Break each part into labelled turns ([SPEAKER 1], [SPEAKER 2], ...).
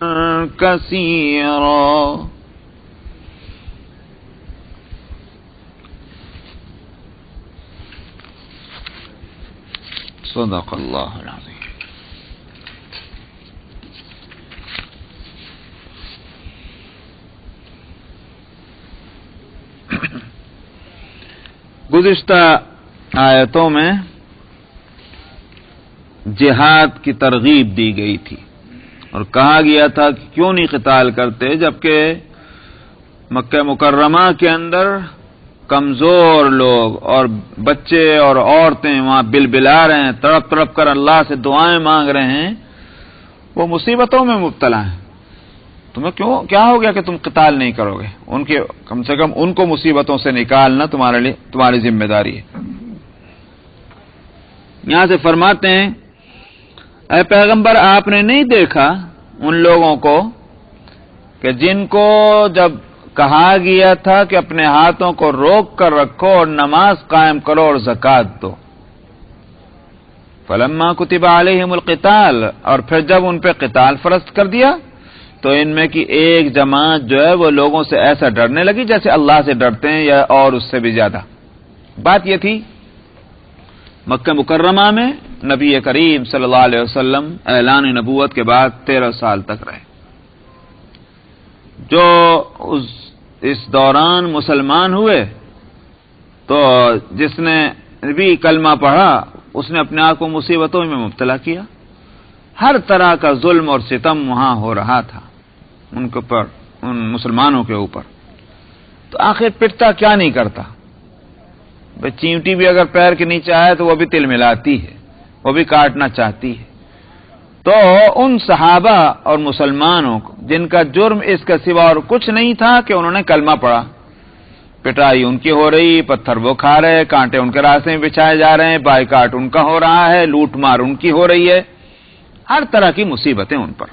[SPEAKER 1] كثيرا صدق اللہ العظیم. گزشتہ آیتوں میں جہاد کی ترغیب دی گئی تھی اور کہا گیا تھا کہ کیوں نہیں قتال کرتے، جبکہ مکہ مکرمہ کے اندر کمزور لوگ اور بچے اور عورتیں وہاں بلبلا رہے ہیں، تڑپ تڑپ کر اللہ سے دعائیں مانگ رہے ہیں، وہ مصیبتوں میں مبتلا ہیں. تمہیں کیا ہو گیا کہ تم قتال نہیں کرو گے؟ ان کے کم سے کم ان کو مصیبتوں سے نکالنا تمہاری ذمہ داری ہے. یہاں سے فرماتے ہیں اے پیغمبر آپ نے نہیں دیکھا ان لوگوں کو کہ جن کو جب کہا گیا تھا کہ اپنے ہاتھوں کو روک کر رکھو اور نماز قائم کرو اور زکوٰۃ دو، فلما کتب علیہم القتال، اور پھر جب ان پہ قتال فرض کر دیا تو ان میں کی ایک جماعت جو ہے وہ لوگوں سے ایسا ڈرنے لگی جیسے اللہ سے ڈرتے ہیں یا اور اس سے بھی زیادہ. بات یہ تھی مکہ مکرمہ میں نبی کریم صلی اللہ علیہ وسلم اعلان نبوت کے بعد 13 سال تک رہے. جو اس دوران مسلمان ہوئے تو جس نے بھی کلمہ پڑھا اس نے اپنے آپ کو مصیبتوں میں مبتلا کیا. ہر طرح کا ظلم اور ستم وہاں ہو رہا تھا ان کے اوپر، ان مسلمانوں کے اوپر. تو آخر پٹتا کیا نہیں کرتا؟ چیونٹی بھی اگر پیر کے نیچے آئے تو وہ بھی تل ملاتی ہے، وہ بھی کاٹنا چاہتی ہے. تو ان صحابہ اور مسلمانوں کو جن کا جرم اس کے سوا اور کچھ نہیں تھا کہ انہوں نے کلمہ پڑھا، پٹائی ان کی ہو رہی، پتھر وہ کھا رہے، کانٹے ان کے راستے میں بچھائے جا رہے ہیں، بائیکاٹ ان کا ہو رہا ہے، لوٹ مار ان کی ہو رہی ہے، ہر طرح کی مصیبتیں ان پر.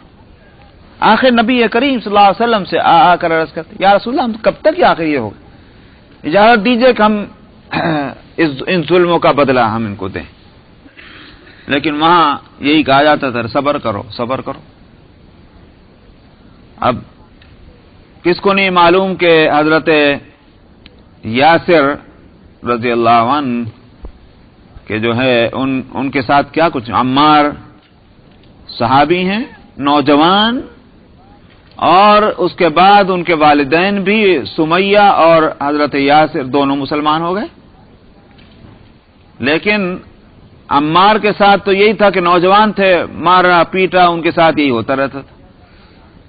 [SPEAKER 1] آخر نبی کریم صلی اللہ علیہ وسلم سے آ کر عرض کرتے یا رسول اللہ ہم کب تک آخر یہ ہوگا، اجازت دیجئے کہ ہم ان ظلموں کا بدلہ ہم ان کو دیں. لیکن وہاں یہی کہا جاتا تھا صبر کرو صبر کرو. اب کس کو نہیں معلوم کہ حضرت یاسر رضی اللہ عنہ کہ جو ہے ان کے ساتھ کیا کچھ، عمار صحابی ہیں نوجوان، اور اس کے بعد ان کے والدین بھی سمیہ اور حضرت یاسر دونوں مسلمان ہو گئے. لیکن عمار کے ساتھ تو یہی تھا کہ نوجوان تھے، مارا پیٹا ان کے ساتھ یہی ہوتا رہتا تھا.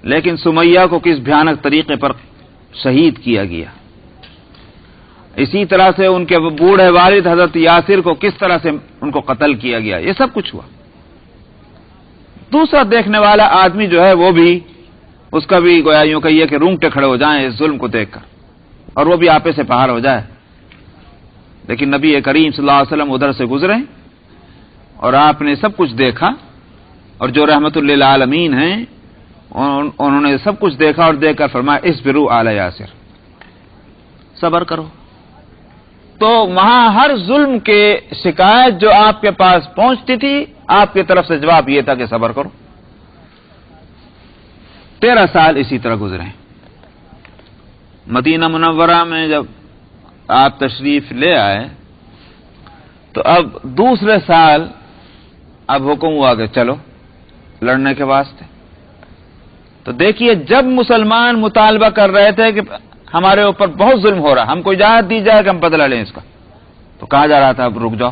[SPEAKER 1] لیکن سمیہ کو کس بھیانک طریقے پر شہید کیا گیا. اسی طرح سے ان کے بوڑھے والد حضرت یاسر کو کس طرح سے ان کو قتل کیا گیا، یہ سب کچھ ہوا. دوسرا دیکھنے والا آدمی جو ہے وہ بھی، اس کا بھی گویا یوں کہیے کہ رونگٹے کھڑے ہو جائیں اس ظلم کو دیکھ کر، اور وہ بھی آپے سے پہاڑ ہو جائے. لیکن نبی کریم صلی اللہ علیہ وسلم ادھر سے گزرے اور آپ نے سب کچھ دیکھا، اور جو رحمت للعالمین ہیں انہوں نے سب کچھ دیکھا اور دیکھ کر فرمایا اصبروا علی یاسر، صبر کرو. تو وہاں ہر ظلم کے شکایت جو آپ کے پاس پہنچتی تھی آپ کی طرف سے جواب یہ تھا کہ صبر کرو. 13 سال اسی طرح گزرے. مدینہ منورہ میں جب آپ تشریف لے آئے تو اب دوسرے سال اب حکم ہوا کہ چلو لڑنے کے واسطے. تو دیکھیے جب مسلمان مطالبہ کر رہے تھے کہ ہمارے اوپر بہت ظلم ہو رہا، ہم کو اجازت دی جائے کہ ہم بدلہ لیں اس کا، تو کہا جا رہا تھا اب رک جاؤ،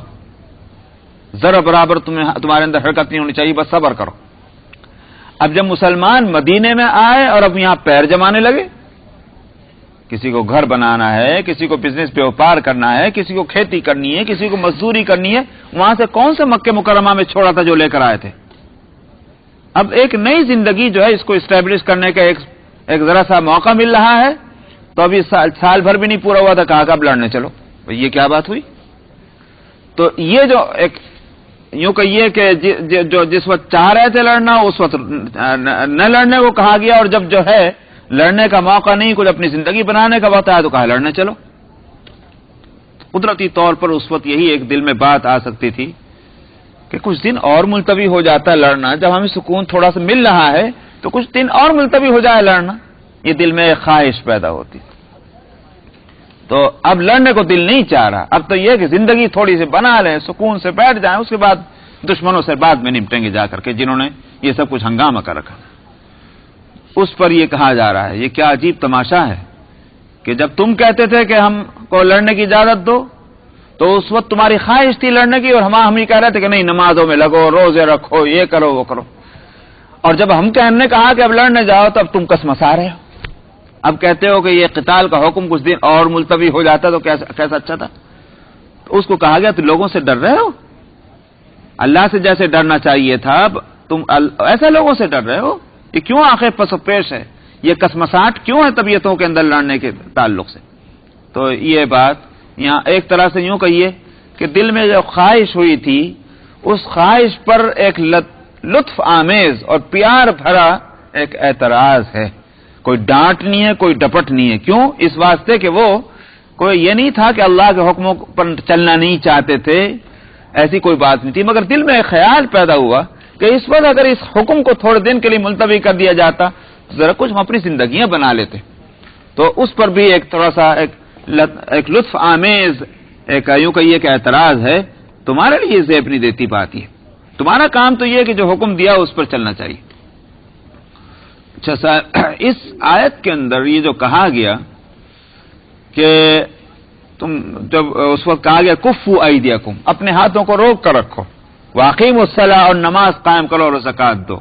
[SPEAKER 1] ذرا برابر تمہارے اندر حرکت نہیں ہونی چاہیے، بس صبر کرو. اب جب مسلمان مدینے میں آئے اور اب یہاں پیر جمانے لگے، کسی کو گھر بنانا ہے، کسی کو بزنس بیوپار کرنا ہے، کسی کو کھیتی کرنی ہے، کسی کو مزدوری کرنی ہے، وہاں سے کون سے مکہ مکرمہ میں چھوڑا تھا جو لے کر آئے تھے. اب ایک نئی زندگی جو ہے اس کو اسٹیبلش کرنے کا ایک ذرا سا موقع مل رہا ہے. تو ابھی سال بھر بھی نہیں پورا ہوا تھا، کہا کہ اب لڑنے چلو. یہ کیا بات ہوئی؟ تو یہ جو ایک یوں کہیے کہ جو جس وقت چاہ رہے تھے لڑنا اس وقت نہ لڑنے کو کہا گیا، اور جب جو ہے لڑنے کا موقع نہیں، کچھ اپنی زندگی بنانے کا وقت آیا تو کہا لڑنے چلو. قدرتی طور پر اس وقت یہی ایک دل میں بات آ سکتی تھی کہ کچھ دن اور ملتوی ہو جاتا ہے لڑنا، جب ہمیں سکون تھوڑا سا مل رہا ہے تو کچھ دن اور ملتوی ہو جائے لڑنا، یہ دل میں ایک خواہش پیدا ہوتی. تو اب لڑنے کو دل نہیں چاہ رہا، اب تو یہ کہ زندگی تھوڑی سی بنا لیں، سکون سے بیٹھ جائیں، اس کے بعد دشمنوں سے بعد میں نمٹیں گے جا کر کے، جنہوں نے یہ سب کچھ ہنگامہ کر رکھا. اس پر یہ کہا جا رہا ہے، یہ کیا عجیب تماشا ہے کہ جب تم کہتے تھے کہ ہم کو لڑنے کی اجازت دو تو اس وقت تمہاری خواہش تھی لڑنے کی، اور ہم یہ کہہ رہے تھے کہ نہیں، نمازوں میں لگو، روزے رکھو، یہ کرو وہ کرو. اور جب ہم نے کہا کہ اب لڑنے جاؤ تو اب تم کسمسا رہے ہو، اب کہتے ہو کہ یہ قتال کا حکم کچھ دن اور ملتوی ہو جاتا تو کیسا اچھا تھا. تو اس کو کہا گیا تو لوگوں سے ڈر رہے ہو، اللہ سے جیسے ڈرنا چاہیے تھا اب تم ایسے لوگوں سے ڈر رہے ہو. یہ کیوں آخر پس و پیش ہے، یہ کسمساہٹ کیوں ہے طبیعتوں کے اندر لڑنے کے تعلق سے؟ تو یہ بات یہاں ایک طرح سے یوں کہیے کہ دل میں جو خواہش ہوئی تھی اس خواہش پر ایک لطف آمیز اور پیار بھرا ایک اعتراض ہے. کوئی ڈانٹ نہیں ہے، کوئی ڈپٹ نہیں ہے. کیوں؟ اس واسطے کہ وہ کوئی یہ نہیں تھا کہ اللہ کے حکموں پر چلنا نہیں چاہتے تھے، ایسی کوئی بات نہیں تھی، مگر دل میں ایک خیال پیدا ہوا کہ اس وقت اگر اس حکم کو تھوڑے دن کے لیے ملتوی کر دیا جاتا تو ذرا کچھ ہم اپنی زندگیاں بنا لیتے. تو اس پر بھی ایک تھوڑا سا ایک لطف آمیز ایک یوں کہیے کہ اعتراض ہے. تمہارے لیے زیب نہیں دیتی بات، یہ تمہارا کام تو یہ کہ جو حکم دیا اس پر چلنا چاہیے. اچھا، اس آیت کے اندر یہ جو کہا گیا کہ تم جب اس وقت کہا گیا کفو ایدیکم، اپنے ہاتھوں کو روک کر رکھو، واقیموا الصلاۃ، اور نماز قائم کرو اور زکات دو.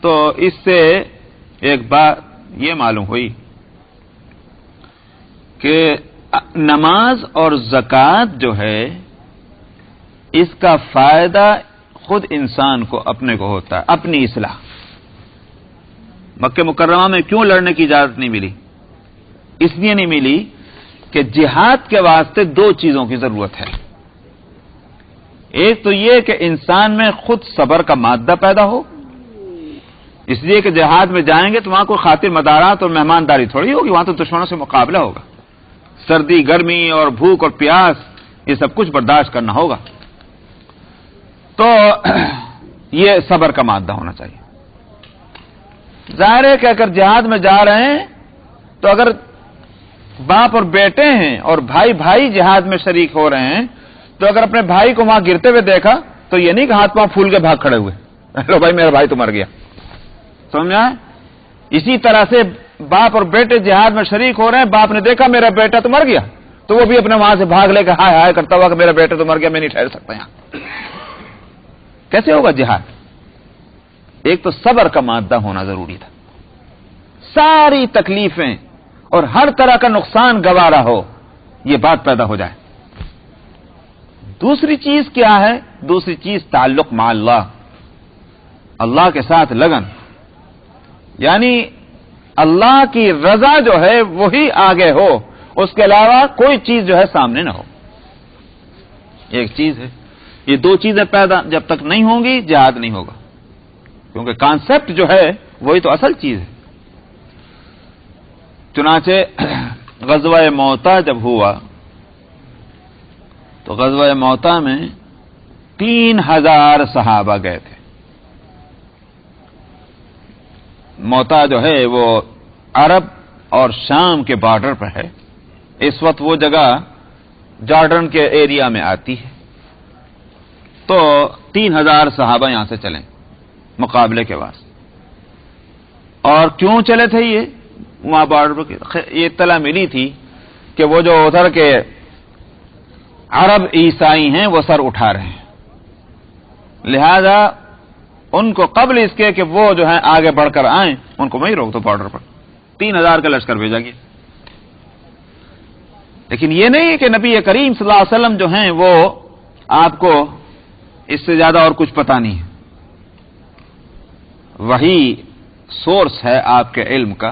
[SPEAKER 1] تو اس سے ایک بات یہ معلوم ہوئی کہ نماز اور زکات جو ہے اس کا فائدہ خود انسان کو اپنے کو ہوتا ہے، اپنی اصلاح. مکہ مکرمہ میں کیوں لڑنے کی اجازت نہیں ملی؟ اس لیے نہیں ملی کہ جہاد کے واسطے دو چیزوں کی ضرورت ہے. ایک تو یہ کہ انسان میں خود صبر کا مادہ پیدا ہو، اس لیے کہ جہاد میں جائیں گے تو وہاں کوئی خاطر مدارات اور مہمانداری تھوڑی ہوگی، وہاں تو دشمنوں سے مقابلہ ہوگا، سردی گرمی اور بھوک اور پیاس یہ سب کچھ برداشت کرنا ہوگا. تو یہ صبر کا مادہ ہونا چاہیے. ظاہر ہے کہ اگر جہاد میں جا رہے ہیں تو اگر باپ اور بیٹے ہیں اور بھائی بھائی جہاد میں شریک ہو رہے ہیں تو اگر اپنے بھائی کو وہاں گرتے ہوئے دیکھا تو یہ نہیں کہ ہاتھ پاؤں پھول کے بھاگ کھڑے ہوئے، لو بھائی میرا بھائی تو مر گیا. سمجھا؟ اسی طرح سے باپ اور بیٹے جہاد میں شریک ہو رہے ہیں، باپ نے دیکھا میرا بیٹا تو مر گیا تو وہ بھی اپنے وہاں سے بھاگ لے کے ہائے ہائے کرتا ہوا کہ میرا بیٹا تو مر گیا، میں نہیں ٹھہر سکتا یہاں. کیسے ہوگا جہاد؟ ایک تو صبر کا مادہ ہونا ضروری تھا، ساری تکلیفیں اور ہر طرح کا نقصان گوارا ہو، یہ بات پیدا ہو جائے. دوسری چیز کیا ہے؟ دوسری چیز تعلق مع اللہ، اللہ کے ساتھ لگن، یعنی اللہ کی رضا جو ہے وہی آگے ہو، اس کے علاوہ کوئی چیز جو ہے سامنے نہ ہو. ایک چیز ہے. یہ دو چیزیں پیدا جب تک نہیں ہوں گی جہاد نہیں ہوگا، کیونکہ کانسیپٹ جو ہے وہی تو اصل چیز ہے. چنانچہ غزوہ موتا جب ہوا تو غزوہ موتا میں 3000 صحابہ گئے تھے. موتا جو ہے وہ عرب اور شام کے بارڈر پر ہے. اس وقت وہ جگہ جارڈن کے ایریا میں آتی ہے. تو 3000 صحابہ یہاں سے چلیں مقابلے کے واسطے. اور کیوں چلے تھے یہ وہاں بارڈر پر؟ یہ اطلاع ملی تھی کہ وہ جو ادھر کے عرب عیسائی ہیں وہ سر اٹھا رہے ہیں، لہذا ان کو قبل اس کے کہ وہ جو ہیں آگے بڑھ کر آئیں ان کو وہیں روک دو بارڈر پر. 3000 کا لشکر بھیجا گیا. لیکن یہ نہیں کہ نبی کریم صلی اللہ علیہ وسلم جو ہیں وہ آپ کو اس سے زیادہ اور کچھ پتا نہیں ہے. وہی سورس ہے آپ کے علم کا،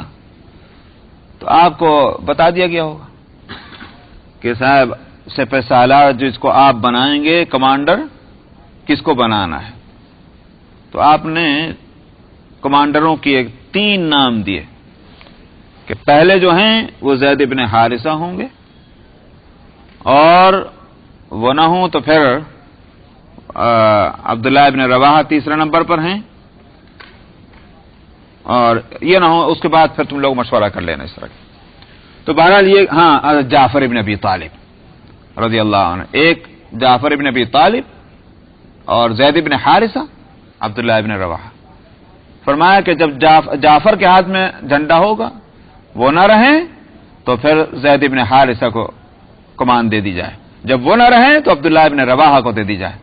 [SPEAKER 1] تو آپ کو بتا دیا گیا ہوگا کہ صاحب سپہ سالار جس کو آپ بنائیں گے کمانڈر، کس کو بنانا ہے. تو آپ نے کمانڈروں کی 3 نام دیے کہ پہلے جو ہیں وہ زید ابن حارثہ ہوں گے، اور وہ نہ ہوں تو پھر عبداللہ ابن رواحہ تیسرے نمبر پر ہیں، اور یہ نہ ہو اس کے بعد پھر تم لوگ مشورہ کر لینا اس طرح کا۔ تو بہرحال یہ ہاں جعفر ابن ابی طالب رضی اللہ عنہ، ایک جعفر ابن ابی طالب اور زید ابن حارثہ، عبداللہ ابن رواحہ، فرمایا کہ جب جعفر کے ہاتھ میں جھنڈا ہوگا وہ نہ رہیں تو پھر زید ابن حارثہ کو کمان دے دی جائے، جب وہ نہ رہیں تو عبداللہ ابن رواحہ کو دے دی جائے،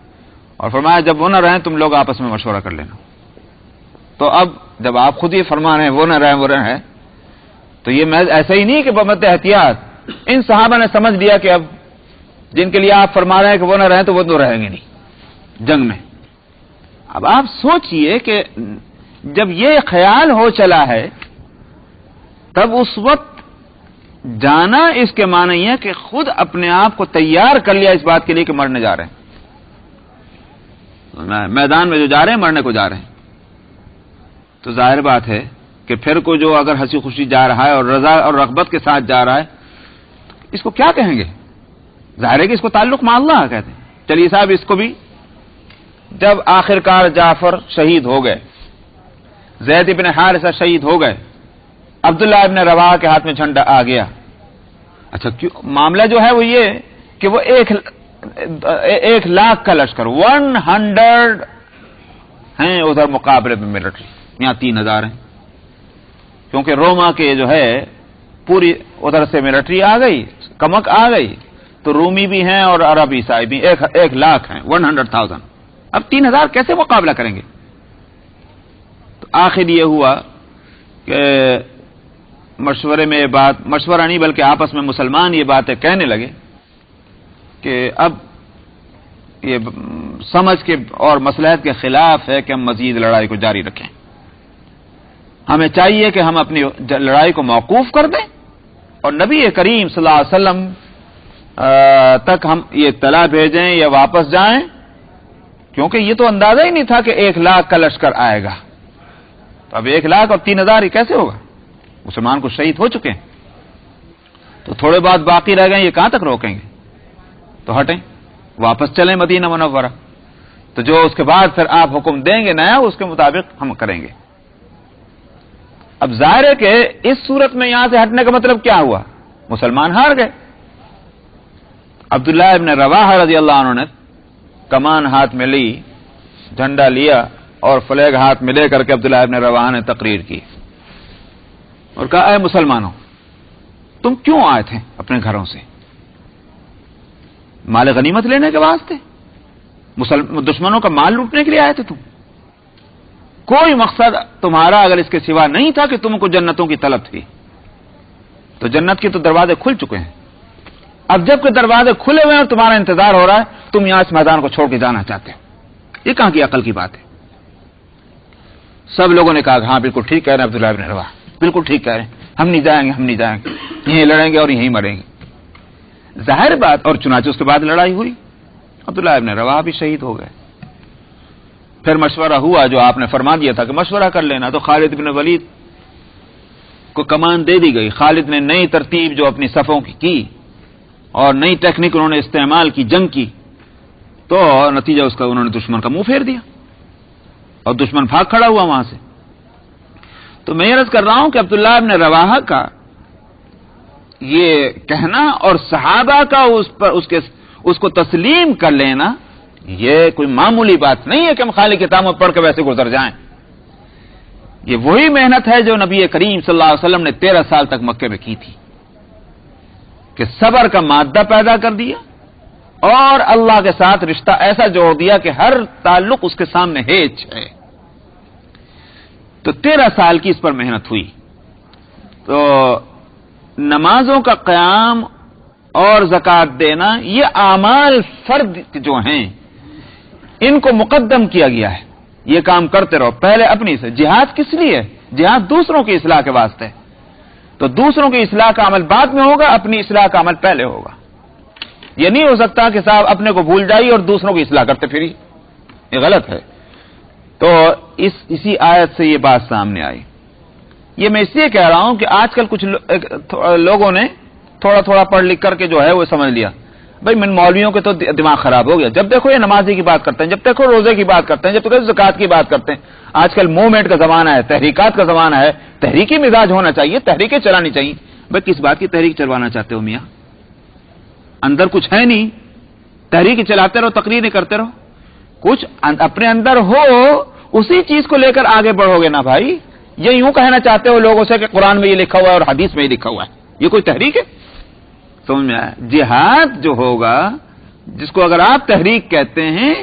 [SPEAKER 1] اور فرمایا جب وہ نہ رہیں تم لوگ آپس میں مشورہ کر لینا۔ تو اب جب آپ خود یہ فرما رہے ہیں وہ نہ رہیں تو یہ ایسا ہی نہیں کہ بمت احتیاط ان صحابہ نے سمجھ لیا کہ اب جن کے لیے آپ فرما رہے ہیں کہ وہ نہ رہیں تو وہ تو رہیں گے نہیں جنگ میں۔ اب آپ سوچئے کہ جب یہ خیال ہو چلا ہے تب اس وقت جانا اس کے معنی یہ ہے کہ خود اپنے آپ کو تیار کر لیا اس بات کے لیے کہ مرنے جا رہے ہیں، میدان میں جو جا رہے ہیں مرنے کو جا رہے ہیں۔ تو ظاہر بات ہے کہ پھر کو جو اگر ہنسی خوشی جا رہا ہے اور رضا اور رغبت کے ساتھ جا رہا ہے اس کو کیا کہیں گے؟ ظاہر ہے کہ اس کو تعلق مع اللہ کہتے ہیں۔ چلیے صاحب اس کو بھی جب آخر کار جعفر شہید ہو گئے، زید ابن حارثہ شہید ہو گئے، عبداللہ ابن رواحہ کے ہاتھ میں جھنڈا آ گیا۔ اچھا کیوں معاملہ جو ہے وہ یہ کہ وہ 1,00,000 کا لشکر 100 ہیں ادھر مقابلے میں ملٹری، یہاں 3,000 ہیں، کیونکہ روما کے جو ہے پوری ادھر سے ملٹری آ گئی، کمک آ گئی، تو رومی بھی ہیں اور عرب عیسائی بھی 1,00,000 ہیں 100,000۔ اب 3,000 کیسے مقابلہ کریں گے؟ تو آخر یہ ہوا کہ مشورے میں مشورہ نہیں بلکہ آپس میں مسلمان یہ باتیں کہنے لگے کہ اب یہ سمجھ کے اور مصلحت کے خلاف ہے کہ ہم مزید لڑائی کو جاری رکھیں، ہمیں چاہیے کہ ہم اپنی لڑائی کو موقوف کر دیں اور نبی کریم صلی اللہ علیہ وسلم تک ہم یہ اطلاع بھیجیں یا واپس جائیں، کیونکہ یہ تو اندازہ ہی نہیں تھا کہ 1,00,000 کا لشکر آئے گا۔ تو اب 1,00,000 اور 3,000 یہ کیسے ہوگا؟ مسلمان کو شہید ہو چکے ہیں، تو تھوڑے بعد باقی رہ گئے، یہ کہاں تک روکیں گے؟ تو ہٹیں، واپس چلیں مدینہ منورہ، تو جو اس کے بعد پھر آپ حکم دیں گے نیا اس کے مطابق ہم کریں گے۔ اب ظاہر ہے کہ اس صورت میں یہاں سے ہٹنے کا مطلب کیا ہوا؟ مسلمان ہار گئے۔ عبداللہ ابن رواحہ رضی اللہ عنہ نے کمان ہاتھ میں لی، جھنڈا لیا اور فلیگ ہاتھ میں لے کر کے عبداللہ ابن رواحہ نے تقریر کی اور کہا اے مسلمانوں، تم کیوں آئے تھے اپنے گھروں سے؟ مال غنیمت لینے کے واسطے؟ دشمنوں کا مال لوٹنے کے لیے آئے تھے تم؟ کوئی مقصد تمہارا اگر اس کے سوا نہیں تھا کہ تم کو جنتوں کی طلب تھی، تو جنت کے تو دروازے کھل چکے ہیں۔ اب جب کہ دروازے کھلے ہوئے ہیں اور تمہارا انتظار ہو رہا ہے، تم یہاں اس میدان کو چھوڑ کے جانا چاہتے ہو، یہ کہاں کی عقل کی بات ہے؟ سب لوگوں نے کہا ہاں بالکل ٹھیک کہہ رہے ہیں عبداللہ ابن رواحہ، بالکل ٹھیک کہہ رہے ہیں، ہم نہیں جائیں گے، ہم نہیں جائیں گے، یہیں لڑیں گے اور یہیں مریں گے۔ ظاہر بات، اور چنانچہ اس کے بعد لڑائی ہوئی، عبداللہ ابن رواحہ بھی شہید ہو گئے۔ پھر مشورہ ہوا جو آپ نے فرما دیا تھا کہ مشورہ کر لینا، تو خالد بن ولید کو کمان دے دی گئی۔ خالد نے نئی ترتیب جو اپنی صفوں کی اور نئی ٹیکنیک انہوں نے استعمال کی جنگ کی، تو نتیجہ اس کا انہوں نے دشمن کا منہ پھیر دیا اور دشمن بھاگ کھڑا ہوا وہاں سے۔ تو میں عرض کر رہا ہوں کہ عبداللہ ابن رواحہ کا یہ کہنا اور صحابہ کا اس کو تسلیم کر لینا، یہ کوئی معمولی بات نہیں ہے کہ ہم خالی کتابوں پڑھ کے ویسے گزر جائیں۔ یہ وہی محنت ہے جو نبی کریم صلی اللہ علیہ وسلم نے 13 سال تک مکے میں کی تھی، کہ صبر کا مادہ پیدا کر دیا اور اللہ کے ساتھ رشتہ ایسا جوڑ دیا کہ ہر تعلق اس کے سامنے ہیچ ہے۔ تو 13 سال کی اس پر محنت ہوئی۔ تو نمازوں کا قیام اور زکوٰۃ دینا، یہ اعمال فرد جو ہیں ان کو مقدم کیا گیا ہے، یہ کام کرتے رہو پہلے اپنی سے۔ جہاد کس لیے ہے؟ جہاد دوسروں کی اصلاح کے واسطے، تو دوسروں کی اصلاح کا عمل بعد میں ہوگا، اپنی اصلاح کا عمل پہلے ہوگا۔ یہ نہیں ہو سکتا کہ صاحب اپنے کو بھول جائیے اور دوسروں کی اصلاح کرتے پھری، یہ غلط ہے۔ تو اسی آیت سے یہ بات سامنے آئی۔ یہ میں اس لیے کہہ رہا ہوں کہ آج کل کچھ لوگوں نے تھوڑا تھوڑا پڑھ لکھ کر کے جو ہے وہ سمجھ لیا، بھائی من مولویوں کے تو دماغ خراب ہو گیا، جب دیکھو یہ نمازی کی بات کرتے ہیں، جب دیکھو روزے کی بات کرتے ہیں، جب دیکھو زکات کی بات کرتے ہیں۔ آج کل موومنٹ کا زمانہ ہے، تحریکات کا زمانہ ہے، تحریکی مزاج ہونا چاہیے، تحریکیں چلانی چاہیے۔ بھائی کس بات کی تحریک چلوانا چاہتے ہو میاں؟ اندر کچھ ہے نہیں، تحریک چلاتے رہو، تقریریں کرتے رہو، کچھ اپنے اندر ہو، اسی چیز کو لے کر آگے بڑھو گے نا بھائی۔ یہ یوں کہنا چاہتے ہو لوگوں سے کہ قرآن میں یہ لکھا ہوا ہے اور حدیث میں یہ لکھا ہوا ہے، یہ کوئی تحریک ہے؟ سمجھ میں آیا؟ جہاد جو ہوگا، جس کو اگر آپ تحریک کہتے ہیں،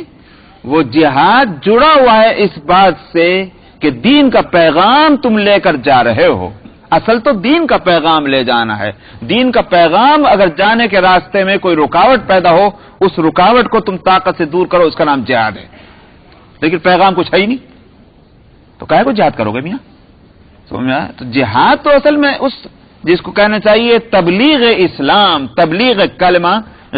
[SPEAKER 1] وہ جہاد جڑا ہوا ہے اس بات سے کہ دین کا پیغام تم لے کر جا رہے ہو۔ اصل تو دین کا پیغام لے جانا ہے۔ دین کا پیغام اگر جانے کے راستے میں کوئی رکاوٹ پیدا ہو، اس رکاوٹ کو تم طاقت سے دور کرو، اس کا نام جہاد ہے۔ لیکن پیغام کچھ ہے ہی نہیں، تو کہے کو جہاد کرو گے میاں؟ سمجھ میں آیا؟ تو جہاد تو اصل میں اس جس کو کہنا چاہیے تبلیغ اسلام، تبلیغ کلمہ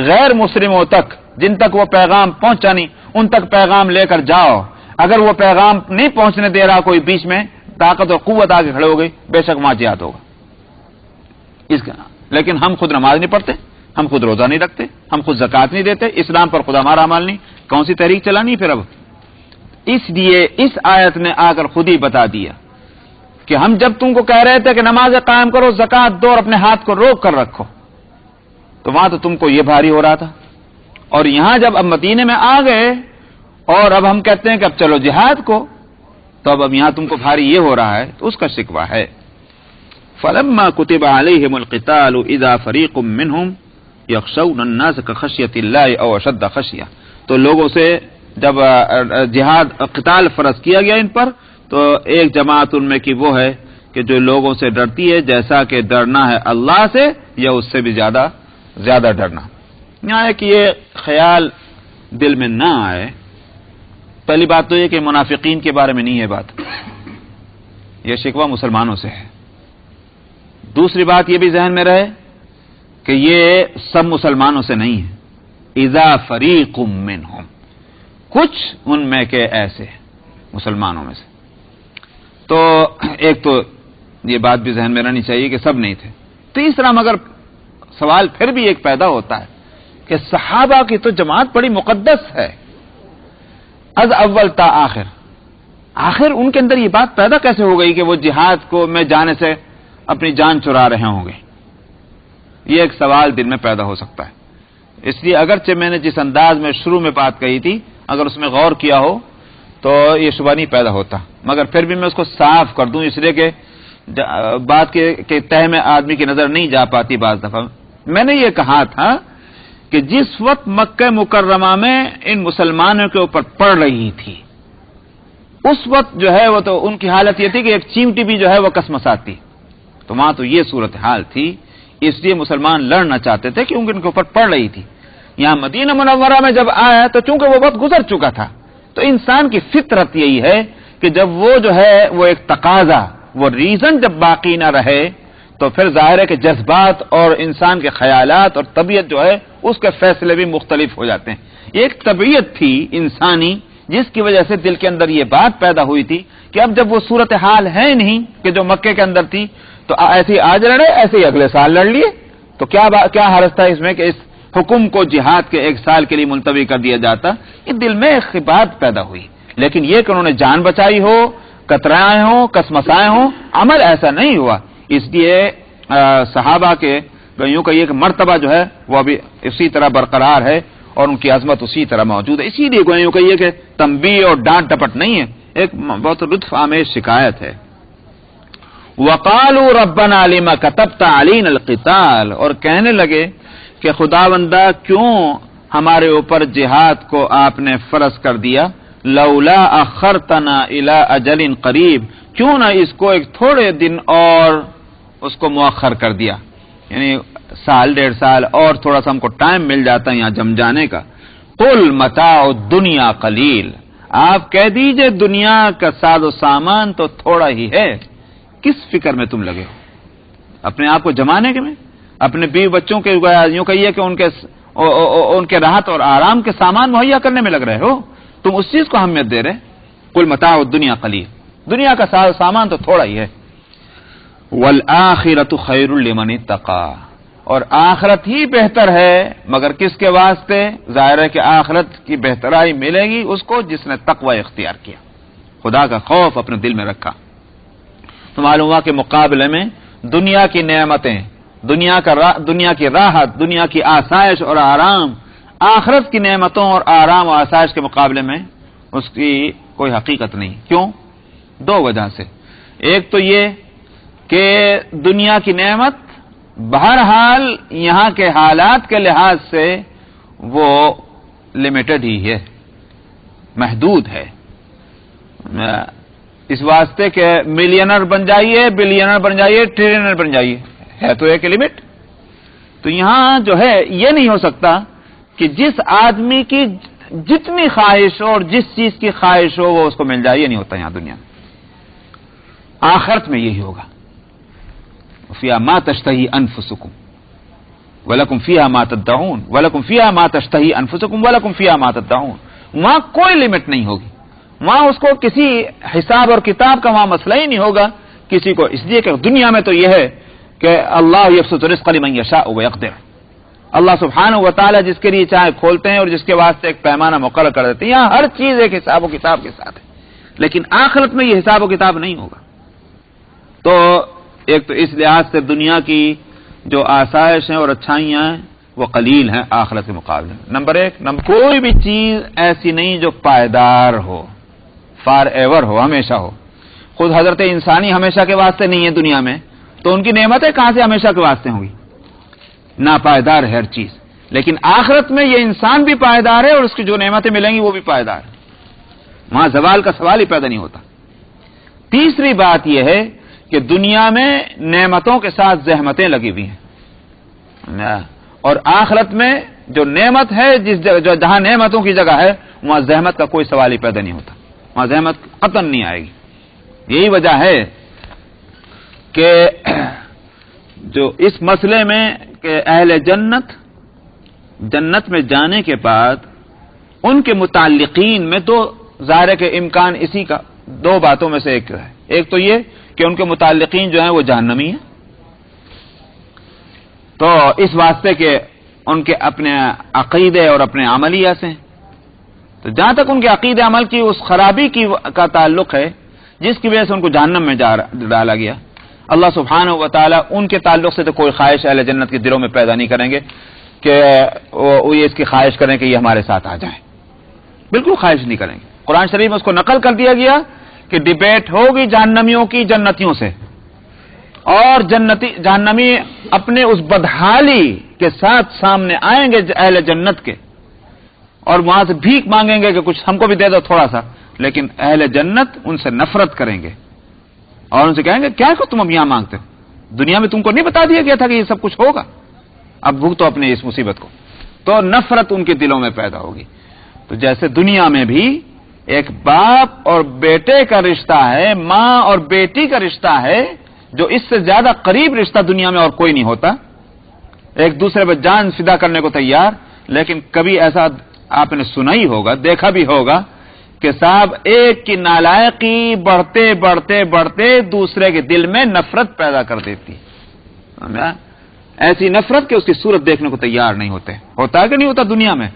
[SPEAKER 1] غیر مسلموں تک، جن تک وہ پیغام پہنچا نہیں ان تک پیغام لے کر جاؤ۔ اگر وہ پیغام نہیں پہنچنے دے رہا کوئی بیچ میں، طاقت اور قوت آگے کھڑے ہو گئی، بے شک وہاں جہاد ہوگا اس کا۔ لیکن ہم خود نماز نہیں پڑھتے، ہم خود روزہ نہیں رکھتے، ہم خود زکات نہیں دیتے، اسلام پر خود ہمارا عمل نہیں، کون سی تحریک چلانی پھر اب؟ اس لیے اس آیت نے آ کر خود ہی بتا دیا کہ ہم جب تم کو کہہ رہے تھے کہ نماز قائم کرو، زکات دو اور اپنے ہاتھ کو روک کر رکھو، تو وہاں تو تم کو یہ بھاری ہو رہا تھا، اور یہاں جب اب مدینے میں آ گئے اور اب ہم کہتے ہیں کہ اب چلو جہاد کو، تو اب یہاں تم کو بھاری یہ ہو رہا ہے، تو اس کا شکوہ ہے۔ فَلَمَّا كُتِبَ عَلَيْهِمُ الْقِتَالُ إِذَا فَرِيقٌ مِّنْهُمْ يَخْشَوْنَ النَّاسَ كَخَشْيَةِ اللَّهِ أَوْ أَشَدَّ خَشْيَةً، تو لوگوں سے جب جہاد قتال فرض کیا گیا ان پر، تو ایک جماعت ان میں کی وہ ہے کہ جو لوگوں سے ڈرتی ہے جیسا کہ ڈرنا ہے اللہ سے یا اس سے بھی زیادہ ڈرنا۔ یہاں ہے کہ یہ خیال دل میں نہ آئے۔ پہلی بات تو یہ کہ منافقین کے بارے میں نہیں ہے بات، یہ شکوہ مسلمانوں سے ہے۔ دوسری بات یہ بھی ذہن میں رہے کہ یہ سب مسلمانوں سے نہیں ہے، اذا فریق منہم، کچھ ان میں کے ایسے مسلمانوں میں سے۔ تو ایک تو یہ بات بھی ذہن میں رہنی چاہیے کہ سب نہیں تھے۔ تیسرا مگر سوال پھر بھی ایک پیدا ہوتا ہے کہ صحابہ کی تو جماعت بڑی مقدس ہے، از اول تا آخر ان کے اندر یہ بات پیدا کیسے ہو گئی کہ وہ جہاد کو میں جانے سے اپنی جان چرا رہے ہوں گے؟ یہ ایک سوال دل میں پیدا ہو سکتا ہے۔ اس لیے اگرچہ میں نے جس انداز میں شروع میں بات کہی تھی، اگر اس میں غور کیا ہو تو یہ شبہ نہیں پیدا ہوتا، مگر پھر بھی میں اس کو صاف کر دوں، اس لیے کہ بات کے تہ میں آدمی کی نظر نہیں جا پاتی بعض دفعہ۔ میں نے یہ کہا تھا کہ جس وقت مکہ مکرمہ میں ان مسلمانوں کے اوپر پڑ رہی تھی، اس وقت جو ہے وہ تو ان کی حالت یہ تھی کہ ایک چیمٹی بھی جو ہے وہ کسمساتی، تو وہاں تو یہ صورتحال تھی، اس لیے مسلمان لڑنا چاہتے تھے کیونکہ ان کے اوپر پڑ رہی تھی۔ یہاں مدینہ منورہ میں جب آیا تو چونکہ وہ وقت گزر چکا تھا، تو انسان کی فطرت یہی ہے کہ جب وہ جو ہے وہ ایک تقاضا، وہ ریزن جب باقی نہ رہے، تو پھر ظاہر ہے کہ جذبات اور انسان کے خیالات اور طبیعت جو ہے اس کے فیصلے بھی مختلف ہو جاتے ہیں۔ ایک طبیعت تھی انسانی جس کی وجہ سے دل کے اندر یہ بات پیدا ہوئی تھی کہ اب جب وہ صورتحال ہے نہیں کہ جو مکے کے اندر تھی، تو ایسے ہی آج لڑے، ایسے ہی اگلے سال لڑ لیے، تو کیا حرج تھا اس میں کہ اس حکم کو جہاد کے ایک سال کے لیے ملتوی کر دیا جاتا؟ یہ دل میں ایک بات پیدا ہوئی، لیکن یہ کہ انہوں نے جان بچائی ہو، کترائے ہوں، کسمسائے ہوں، عمل ایسا نہیں ہوا۔ اس لیے صحابہ کے یوں کہیے کہ مرتبہ جو ہے وہ ابھی اسی طرح برقرار ہے اور ان کی عظمت اسی طرح موجود ہے۔ اسی لیے یوں کہیے کہ تنبیہ اور ڈانٹ ڈپٹ نہیں ہے، ایک بہت لطف آمیز شکایت ہے۔ وَقَالُوا رَبَّنَا لِمَ كَتَبْتَ عَلَيْنَا الْقِتَالَ، اور کہنے لگے کہ خداوندہ کیوں ہمارے اوپر جہاد کو آپ نے فرض کر دیا؟ لولا اخرتنا الى اجل قریب، کیوں نہ اس کو ایک تھوڑے دن اور اس کو مؤخر کر دیا، یعنی سال ڈیڑھ سال اور تھوڑا سا ہم کو ٹائم مل جاتا ہے یہاں جم جانے کا۔ قل متاع الدنیا قلیل، آپ کہہ دیجئے دنیا کا ساز و سامان تو تھوڑا ہی ہے، کس فکر میں تم لگے ہو اپنے آپ کو جمانے کے میں، اپنے بیوی بچوں کے یوں کہیے کہ ان کے راحت اور آرام کے سامان مہیا کرنے میں لگ رہے ہو، تم اس چیز کو اہمیت دے رہے۔ قل متاع الدنیا قلیل، دنیا کا ساز و سامان تو تھوڑا ہی ہے۔ والآخرۃ خیر لمن اتقی، اور آخرت ہی بہتر ہے، مگر کس کے واسطے؟ ظاہر ہے کہ آخرت کی بہترائی ملے گی اس کو جس نے تقوی اختیار کیا، خدا کا خوف اپنے دل میں رکھا۔ تو معلوم ہوا کہ مقابلے میں دنیا کی نعمتیں، دنیا کی راحت، دنیا کی آسائش اور آرام، آخرت کی نعمتوں اور آرام و آسائش کے مقابلے میں اس کی کوئی حقیقت نہیں۔ کیوں؟ دو وجہ سے۔ ایک تو یہ کہ دنیا کی نعمت بہرحال یہاں کے حالات کے لحاظ سے وہ لمیٹڈ ہی ہے، محدود ہے، اس واسطے کہ ملینر بن جائیے، بلینر بن جائیے، ٹریلینر بن جائیے، ہے تو ایک لمٹ۔ تو یہاں جو ہے یہ نہیں ہو سکتا کہ جس آدمی کی جتنی خواہش ہو اور جس چیز کی خواہش ہو وہ اس کو مل جائے، یہ نہیں ہوتا یہاں دنیا میں۔ آخرت میں یہی ہوگا، فیہا ما تشتہی انفسکم ولکم فیہا ما تدعون ولکم فیہا ما تشتہی انفسکم ولکم فیہا ما تدعون۔ وہاں کوئی لمٹ نہیں ہوگی، وہاں اس کو کسی حساب اور کتاب کا وہاں مسئلہ ہی نہیں ہوگا کسی کو، اس لیے کہ دنیا میں تو یہ ہے کہ اللہ یبسط الرزق لمن یشاء ویقدر، اللہ سبحانہ و تعالی جس کے لیے چاہے کھولتے ہیں اور جس کے واسطے ایک پیمانہ مقرر کر دیتے ہیں۔ یہاں ہر چیز ایک حساب و کتاب کے ساتھ ہے، لیکن آخرت میں یہ حساب و کتاب نہیں ہوگا۔ تو ایک تو اس لحاظ سے دنیا کی جو آسائش ہیں اور اچھائیاں ہیں وہ قلیل ہیں آخرت کے مقابلے میں۔ نمبر ایک، کوئی بھی چیز ایسی نہیں جو پائیدار ہو، فار ایور ہو، ہمیشہ ہو۔ خود حضرت انسانی ہمیشہ کے واسطے نہیں ہے دنیا میں، تو ان کی نعمتیں کہاں سے ہمیشہ کے واسطے ہوں گی؟ ناپائیدار ہے ہر چیز۔ لیکن آخرت میں یہ انسان بھی پائیدار ہے اور اس کی جو نعمتیں ملیں گی وہ بھی پائیدار ہے، وہاں زوال کا سوال ہی پیدا نہیں ہوتا۔ تیسری بات یہ ہے کہ دنیا میں نعمتوں کے ساتھ زحمتیں لگی ہوئی ہیں، اور آخرت میں جو نعمت ہے جہاں نعمتوں کی جگہ ہے وہاں زحمت کا کوئی سوال ہی پیدا نہیں ہوتا، وہاں زحمت قطعاً نہیں آئے گی۔ یہی وجہ ہے کہ جو اس مسئلے میں کہ اہل جنت میں جانے کے بعد ان کے متعلقین میں تو ظاہر ہے کہ امکان اسی کا دو باتوں میں سے ایک ہے۔ ایک تو یہ کہ ان کے متعلقین جو ہیں وہ جہنمی ہیں، تو اس واسطے کہ ان کے اپنے عقیدے اور اپنے عملیات ہیں، تو جہاں تک ان کے عقیدے عمل کی اس خرابی کا تعلق ہے جس کی وجہ سے ان کو جہنم میں ڈالا گیا، اللہ سبحانہ و تعالیٰ ان کے تعلق سے تو کوئی خواہش اہل جنت کے دلوں میں پیدا نہیں کریں گے کہ وہ یہ اس کی خواہش کریں کہ یہ ہمارے ساتھ آ جائیں، بالکل خواہش نہیں کریں گے۔ قرآن شریف میں اس کو نقل کر دیا گیا کہ ڈیبیٹ ہوگی جہنمیوں کی جنتیوں سے، اور جہنمی اپنے اس بدحالی کے ساتھ سامنے آئیں گے اہل جنت کے، اور وہاں سے بھیک مانگیں گے کہ کچھ ہم کو بھی دے دو تھوڑا سا، لیکن اہل جنت ان سے نفرت کریں گے اور ان سے کہیں گے کیا کو تم اب یہاں مانگتے ہو؟ دنیا میں تم کو نہیں بتا دیا گیا تھا کہ یہ سب کچھ ہوگا، اب بھگتو اپنے اس مصیبت کو۔ تو نفرت ان کے دلوں میں پیدا ہوگی۔ تو جیسے دنیا میں بھی ایک باپ اور بیٹے کا رشتہ ہے، ماں اور بیٹی کا رشتہ ہے، جو اس سے زیادہ قریب رشتہ دنیا میں اور کوئی نہیں ہوتا، ایک دوسرے پر جان فدا کرنے کو تیار۔ لیکن کبھی ایسا آپ نے سنا ہی ہوگا، دیکھا بھی ہوگا کہ صاحب ایک کی نالائقی بڑھتے بڑھتے بڑھتے دوسرے کے دل میں نفرت پیدا کر دیتی، ایسی نفرت کہ اس کی صورت دیکھنے کو تیار نہیں ہوتے۔ ہوتا ہے کہ نہیں ہوتا دنیا میں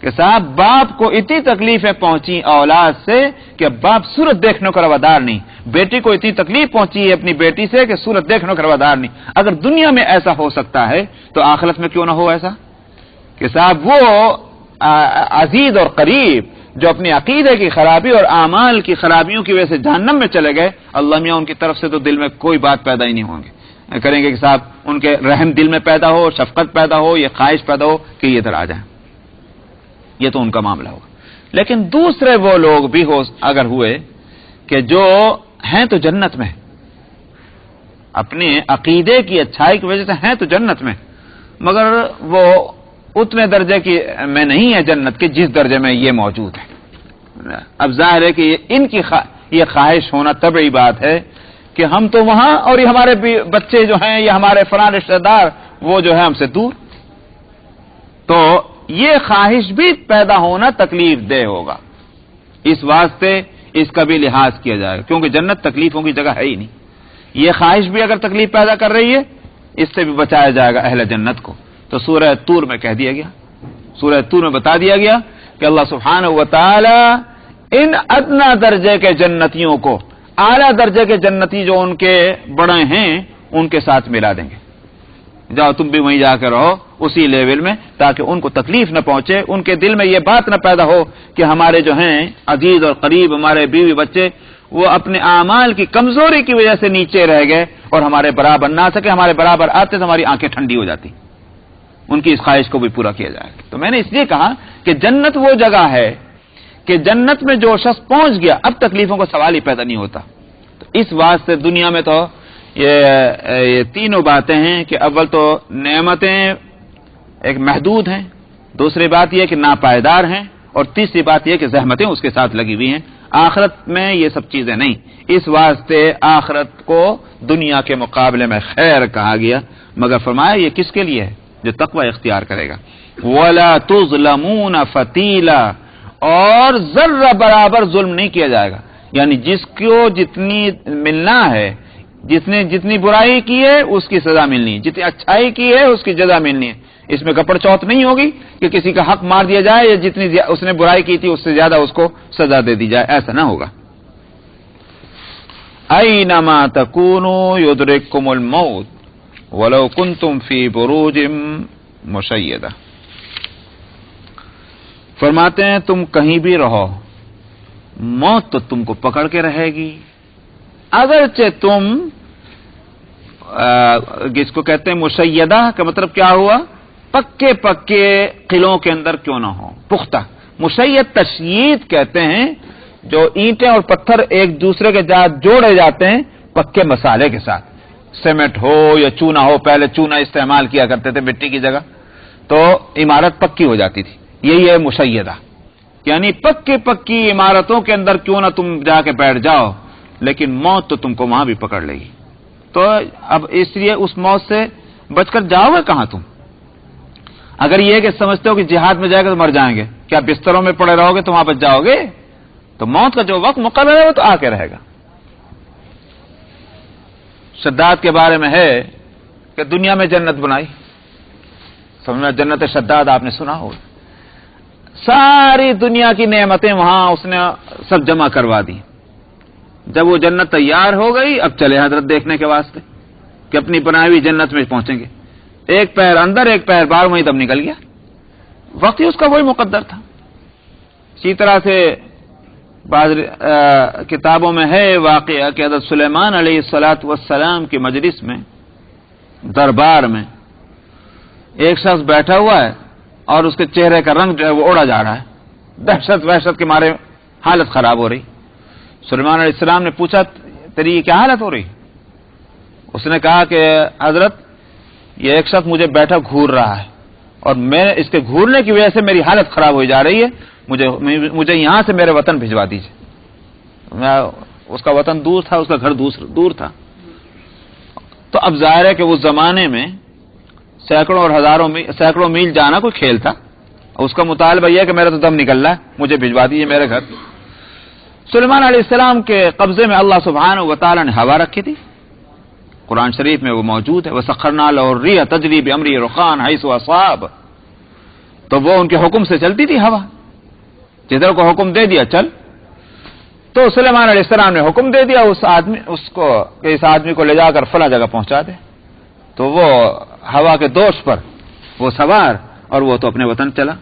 [SPEAKER 1] کہ صاحب باپ کو اتنی تکلیفیں پہنچی اولاد سے کہ باپ صورت دیکھنے کو روادار نہیں، بیٹی کو اتنی تکلیف پہنچی ہے اپنی بیٹی سے کہ صورت دیکھنے کو روادار نہیں۔ اگر دنیا میں ایسا ہو سکتا ہے تو آخرت میں کیوں نہ ہو ایسا کہ صاحب وہ عزیز اور قریب جو اپنی عقیدے کی خرابی اور اعمال کی خرابیوں کی وجہ سے جہنم میں چلے گئے، اللہ میاں ان کی طرف سے تو دل میں کوئی بات پیدا ہی نہیں ہوں گے، کریں گے کہ صاحب ان کے رحم دل میں پیدا ہو، شفقت پیدا ہو، یہ خواہش پیدا ہو کہ یہ ادھر آ جائیں، یہ تو ان کا معاملہ ہوگا۔ لیکن دوسرے وہ لوگ بھی اگر ہوئے کہ جو ہیں تو جنت میں، اپنے عقیدے کی اچھائی کی وجہ سے ہیں تو جنت میں، مگر وہ اتنے درجے کی میں نہیں ہے جنت کے جس درجے میں یہ موجود ہے۔ اب ظاہر ہے کہ ان کی یہ خواہش ہونا طبعی بات ہے کہ ہم تو وہاں اور یہ ہمارے بچے جو ہیں یا ہمارے فلاں رشتہ دار وہ جو ہے ہم سے دور، تو یہ خواہش بھی پیدا ہونا تکلیف دہ ہوگا، اس واسطے اس کا بھی لحاظ کیا جائے گا، کیونکہ جنت تکلیفوں کی جگہ ہے ہی نہیں۔ یہ خواہش بھی اگر تکلیف پیدا کر رہی ہے اس سے بھی بچایا جائے گا اہل جنت کو. تو سورہ طور میں کہہ دیا گیا، سورہ طور میں بتا دیا گیا کہ اللہ سبحانہ و تعالی ان ادنا درجے کے جنتیوں کو اعلیٰ درجے کے جنتی جو ان کے بڑے ہیں ان کے ساتھ ملا دیں گے. جاؤ تم بھی وہیں جا کے رہو اسی لیول میں، تاکہ ان کو تکلیف نہ پہنچے، ان کے دل میں یہ بات نہ پیدا ہو کہ ہمارے جو ہیں عزیز اور قریب، ہمارے بیوی بچے، وہ اپنے اعمال کی کمزوری کی وجہ سے نیچے رہ گئے اور ہمارے برابر نہ آ سکے. ہمارے برابر آتے تو ہماری آنکھیں ٹھنڈی ہو جاتی. ان کی اس خواہش کو بھی پورا کیا جائے گا. تو میں نے اس لیے کہا کہ جنت وہ جگہ ہے کہ جنت میں جو شخص پہنچ گیا اب تکلیفوں کا سوال ہی پیدا نہیں ہوتا. تو اس واسطے دنیا میں تو یہ تینوں باتیں ہیں کہ اول تو نعمتیں ایک محدود ہیں، دوسری بات یہ کہ ناپائیدار ہیں، اور تیسری بات یہ کہ زحمتیں اس کے ساتھ لگی ہوئی ہیں. آخرت میں یہ سب چیزیں نہیں. اس واسطے آخرت کو دنیا کے مقابلے میں خیر کہا گیا، مگر فرمایا یہ کس کے لیے ہے؟ جو تقوی اختیار کرے گا. وَلَا تُظْلَمُونَ فَتِيلًا، اور ذرہ برابر ظلم نہیں کیا جائے گا. یعنی جس کو جتنی ملنا ہے، جتنی برائی کی ہے اس کی سزا ملنی ہے، جتنی اچھائی کی ہے اس کی جزا ملنی ہے. اس میں کپڑ چوت نہیں ہوگی کہ کسی کا حق مار دیا جائے یا جتنی اس نے برائی کی تھی اس سے زیادہ اس کو سزا دے دی جائے، ایسا نہ ہوگا. اینما تکونوا یدرککم الموت ولو کنتم فی بروج مشیدہ. فرماتے ہیں تم کہیں بھی رہو، موت تو تم کو پکڑ کے رہے گی، اگرچہ تم جس کو کہتے ہیں مشیدہ کا مطلب کیا ہوا؟ پکے پکے قلعوں کے اندر کیوں نہ ہو، پختہ. مشید تشیید کہتے ہیں جو اینٹیں اور پتھر ایک دوسرے کے ساتھ جوڑے جاتے ہیں پکے مسالے کے ساتھ. سیمنٹ ہو یا چونا ہو، پہلے چونا استعمال کیا کرتے تھے مٹی کی جگہ، تو عمارت پکی ہو جاتی تھی. یہی ہے مشیدہ، یعنی پکی پکی عمارتوں کے اندر کیوں نہ تم جا کے بیٹھ جاؤ، لیکن موت تو تم کو وہاں بھی پکڑ لے گی. تو اب اس لیے اس موت سے بچ کر جاؤ گے کہاں تم؟ اگر یہ کہ سمجھتے ہو کہ جہاد میں جائے گا تو مر جائیں گے، کیا بستروں میں پڑے رہو گے تو وہاں بچ جاؤ گے؟ تو موت کا جو وقت مقرر ہے وہ تو آ کے رہے گا. شداد کے بارے میں ہے کہ دنیا میں جنت بنائی، سمجھنا جنت شداد آپ نے سنا ہوگا. ساری دنیا کی نعمتیں وہاں اس نے سب جمع کروا دی. جب وہ جنت تیار ہو گئی اب چلے حضرت دیکھنے کے واسطے کہ اپنی بنائی ہوئی جنت میں پہنچیں گے. ایک پیر اندر ایک پیر باہر، وہیں تب نکل گیا. وقت ہی اس کا وہی مقدر تھا. اسی طرح سے بعض کتابوں میں ہے واقعہ کہ حضرت سلیمان علیہ السلام کی مجلس میں، دربار میں ایک شخص بیٹھا ہوا ہے اور اس کے چہرے کا رنگ جو ہے وہ اڑا جا رہا ہے. وحشت کے مارے حالت خراب ہو رہی. سلیمان علیہ السلام نے پوچھا تیری یہ کیا حالت ہو رہی؟ اس نے کہا کہ حضرت یہ ایک شخص مجھے بیٹھا گھور رہا ہے اور میں اس کے گھورنے کی وجہ سے میری حالت خراب ہو جا رہی ہے، مجھے یہاں سے میرے وطن بھجوا دیجیے. اس کا وطن دور تھا، اس کا گھر دور تھا. تو اب ظاہر ہے کہ اس زمانے میں سینکڑوں میل جانا کوئی کھیل تھا. اس کا مطالبہ یہ ہے کہ میرا تو دم نکل رہا ہے، مجھے بھجوا دیجیے میرے گھر. سلیمان علیہ السلام کے قبضے میں اللہ سبحانہ و تعالی نے ہوا رکھی تھی. قرآن شریف میں وہ موجود ہے، وَسَخَّرْنَا لَهُ الرِّيحَ تَجْرِي بِأَمْرِهِ رُخَاءً حَيْثُ أَصَابَ. تو وہ ان کے حکم سے چلتی تھی ہوا، جدھر کو حکم دے دیا چل. تو سلیمان علیہ السلام نے حکم دے دیا اس آدمی کو لے جا کر فلاں جگہ پہنچا دے. تو وہ ہوا کے دوش پر وہ سوار اور وہ تو اپنے وطن چلا.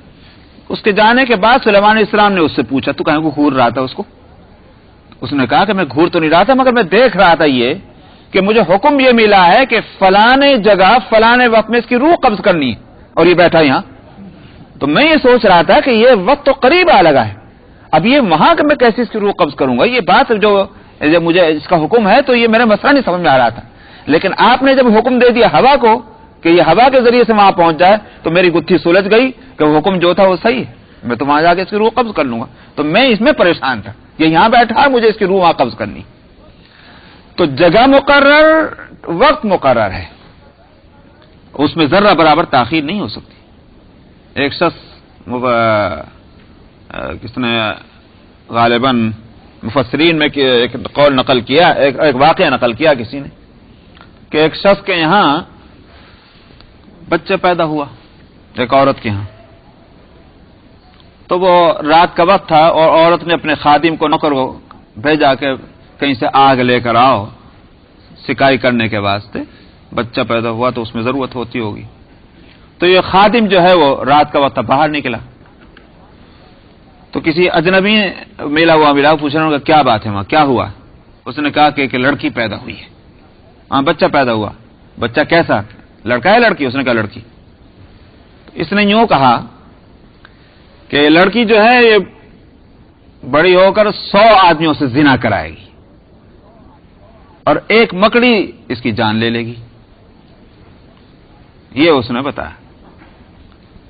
[SPEAKER 1] اس کے جانے کے بعد سلیمان علیہ السلام نے اس سے پوچھا تو کہیں کو گھور رہا تھا اس کو؟ اس نے کہا کہ میں گھور تو نہیں رہا تھا، مگر میں دیکھ رہا تھا یہ کہ مجھے حکم یہ ملا ہے کہ فلانے جگہ فلانے وقت میں اس کی روح قبض کرنی ہے اور یہ بیٹھا یہاں. تو میں یہ سوچ رہا تھا کہ یہ وقت تو قریب آ لگا ہے، اب یہ وہاں کہ میں کیسے اس کی روح قبض کروں گا؟ یہ بات جو مجھے اس کا حکم ہے تو یہ میرا مسئلہ نہیں سمجھ میں آ رہا تھا. لیکن آپ نے جب حکم دے دیا ہوا کو کہ یہ ہوا کے ذریعے سے وہاں پہنچ جائے تو میری گتھی سلجھ گئی کہ وہ حکم جو تھا وہ صحیح ہے، میں تو وہاں جا کے اس کی روح قبض کر لوں گا. تو میں اس میں پریشان تھا، یہ یہاں بیٹھا ہے مجھے اس کی روح وہاں قبض کرنی. تو جگہ مقرر، وقت مقرر ہے، اس میں ذرہ برابر تاخیر نہیں ہو سکتی. ایک شخص کس نے غالباً مفسرین میں ایک قول نقل کیا، ایک واقعہ نقل کیا کسی نے کہ ایک شخص کے یہاں بچہ پیدا ہوا ایک عورت کے ہاں. تو وہ رات کا وقت تھا اور عورت نے اپنے خادم کو نوکر کو بھیجا کہ کہیں سے آگ لے کر آؤ سکائی کرنے کے واسطے. بچہ پیدا ہوا تو اس میں ضرورت ہوتی ہوگی. تو یہ خادم جو ہے وہ رات کا وقت باہر نکلا تو کسی اجنبی ملا پوچھنا ہوگا کیا بات ہے وہاں کیا ہوا. اس نے کہا کہ ایک لڑکی پیدا ہوئی ہے. ہاں بچہ پیدا ہوا. بچہ کیسا لڑکا ہے لڑکی؟ اس نے کہا لڑکی. اس نے یوں کہا کہ لڑکی جو ہے یہ بڑی ہو کر 100 آدمیوں سے زنا کرائے گی اور ایک مکڑی اس کی جان لے لے گی. یہ اس نے بتایا.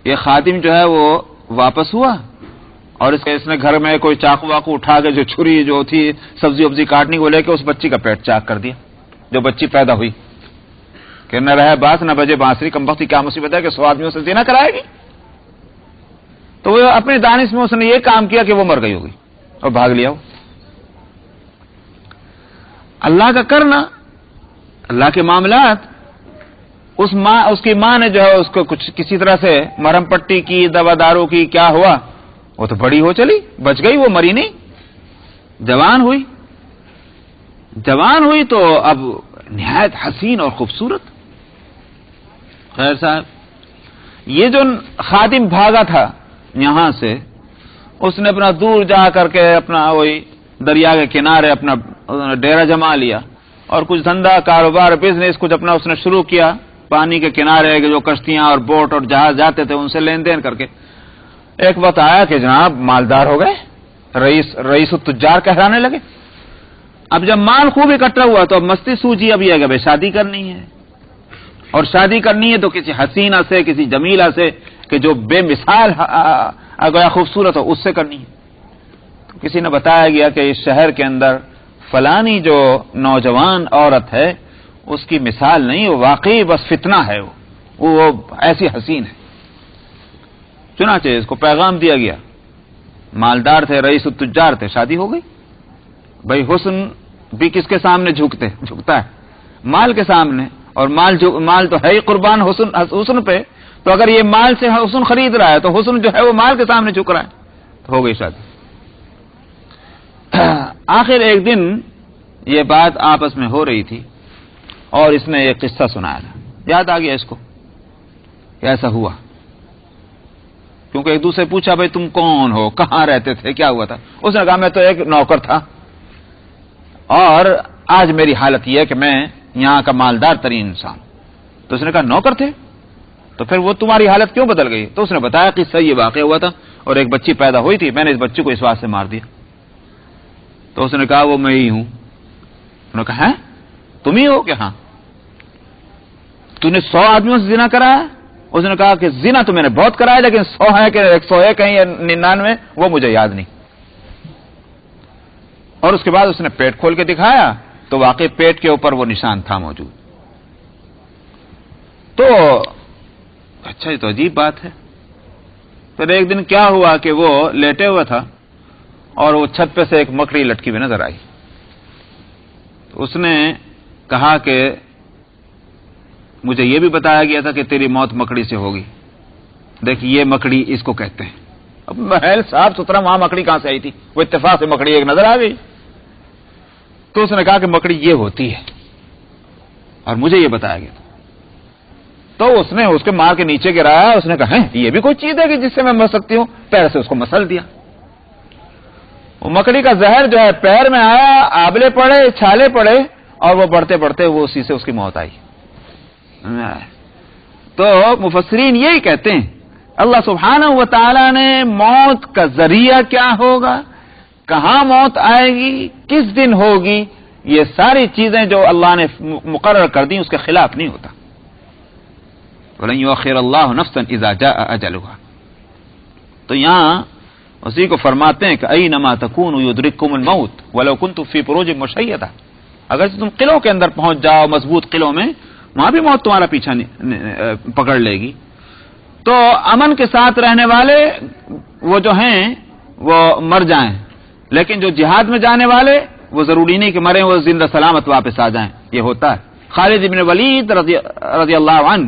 [SPEAKER 1] یہ خادم جو ہے وہ واپس ہوا اور اس نے گھر میں کوئی چاقو واقو اٹھا کے جو چھری جو تھی سبزی وبزی کاٹنے کو لے کے اس بچی کا پیٹ چاک کر دیا جو بچی پیدا ہوئی. کہ نہ رہے باس نہ بجے بانسری کمبختی کیا مصیبت ہے کہ 100 آدمیوں سے زنا کرائے گی. تو وہ اپنے دانش میں اس نے یہ کام کیا کہ وہ مر گئی ہوگی اور بھاگ لیا. اللہ کا کرنا اللہ کے معاملات. اس کی ماں نے جو ہے اس کو کچھ کسی طرح سے مرہم پٹی کی دوا دارو کی کیا ہوا وہ تو بڑی ہو چلی بچ گئی وہ مری نہیں. جوان ہوئی تو اب نہایت حسین اور خوبصورت. خیر صاحب یہ جو خادم بھاگا تھا یہاں سے اس نے اپنا دور جا کر کے اپنا وہی دریا کے کنارے اپنا ڈیرا جما لیا اور کچھ دھندا کاروبار بزنس کچھ اپنا اس نے شروع کیا. پانی کے کنارے جو کشتیاں اور بوٹ اور جہاز جاتے تھے ان سے لین دین کر کے ایک وقت آیا کہ جناب مالدار ہو گئے. رئیس التجار کہلانے لگے. اب جب مال خوب اکٹھا ہوا تو اب مستی سوجی اب یہ کہ بھائی شادی کرنی ہے اور شادی کرنی ہے تو کسی حسینہ سے کسی جمیلہ سے کہ جو بے مثال اگر خوبصورت ہو اس سے کرنی ہے. تو کسی نے بتایا گیا کہ اس شہر کے اندر فلانی جو نوجوان عورت ہے اس کی مثال نہیں وہ واقعی بس فتنہ ہے وہ ایسی حسین ہے. چنانچہ اس کو پیغام دیا گیا. مالدار تھے رئیس التجار تھے شادی ہو گئی. بھائی حسن بھی کس کے سامنے جھکتا ہے مال کے سامنے اور مال تو ہے ہی قربان حسن پہ. تو اگر یہ مال سے حسن خرید رہا ہے تو حسن جو ہے وہ مال کے سامنے جھک رہا ہے. تو ہو گئی شادی. آخر ایک دن یہ بات آپس میں ہو رہی تھی اور اس نے ایک قصہ سنایا تھا. یاد آ گیا اس کو ایسا ہوا کیونکہ ایک دوسرے پوچھا بھائی تم کون ہو کہاں رہتے تھے کیا ہوا تھا. اس نے کہا میں تو ایک نوکر تھا اور آج میری حالت یہ ہے کہ میں یہاں کا مالدار ترین انسان. تو اس نے کہا نوکر تھے تو پھر وہ تمہاری حالت کیوں بدل گئی. تو اس نے بتایا قصہ یہ واقع ہوا تھا اور ایک بچی پیدا ہوئی تھی میں نے اس بچی کو اس واسطے مار دیا. تو اس نے کہا وہ میں ہی ہوں. انہوں نے کہا تم ہی ہو کہ ہاں تو نے 100 آدمیوں سے زنا کرایا. اس نے کہا کہ زنا تو میں نے بہت کرایا لیکن 100 ہے کہ 101 کہیں یا 99 وہ مجھے یاد نہیں. اور اس کے بعد اس نے پیٹ کھول کے دکھایا تو واقعی پیٹ کے اوپر وہ نشان تھا موجود. تو اچھا یہ تو عجیب بات ہے. پھر ایک دن کیا ہوا کہ وہ لیٹے ہوا تھا اور وہ چھت پہ سے ایک مکڑی لٹکی ہوئی نظر آئی. اس نے کہا کہ مجھے یہ بھی بتایا گیا تھا کہ تیری موت مکڑی سے ہوگی. دیکھ یہ مکڑی اس کو کہتے ہیں. اب محل صاف ستھرا وہاں مکڑی کہاں سے آئی تھی. وہ اتفاق سے مکڑی ایک نظر آ گئی. تو اس نے کہا کہ مکڑی یہ ہوتی ہے اور مجھے یہ بتایا گیا تھا. تو اس نے اس کے مار کے نیچے گرایا. اس نے کہا یہ بھی کوئی چیز ہے کہ جس سے میں مر سکتی ہوں. پیر سے اس کو مسل دیا. وہ مکڑی کا زہر جو ہے پیر میں آیا آبلے پڑے چھالے پڑے اور وہ بڑھتے بڑھتے وہ اسی سے اس کی موت آئی. تو مفسرین یہی کہتے ہیں اللہ سبحانہ و تعالی نے موت کا ذریعہ کیا ہوگا کہاں موت آئے گی کس دن ہوگی یہ ساری چیزیں جو اللہ نے مقرر کر دی اس کے خلاف نہیں ہوتا. وَلَن يُؤَخِّرَ اللَّهُ نَفْسًا إِذَا جَاءَ أَجَلُهَا. تو یہاں اسی کو فرماتے ہیں کہ أَيْنَمَا تَكُونُوا يُدْرِككُمُ الْمَوْتُ وَلَوْ كُنتُمْ فِي بُرُوجٍ مُشَيَّدَةٍ. اگر تم قلعوں کے اندر پہنچ جاؤ مضبوط قلعوں میں وہاں بھی موت تمہارا پیچھا پکڑ لے گی. تو امن کے ساتھ رہنے والے وہ جو ہیں وہ مر جائیں لیکن جو جہاد میں جانے والے وہ ضروری نہیں کہ مریں وہ زندہ سلامت واپس آ جائیں. یہ ہوتا ہے. خالد بن ولید رضی اللہ عنہ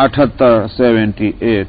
[SPEAKER 1] 78 78।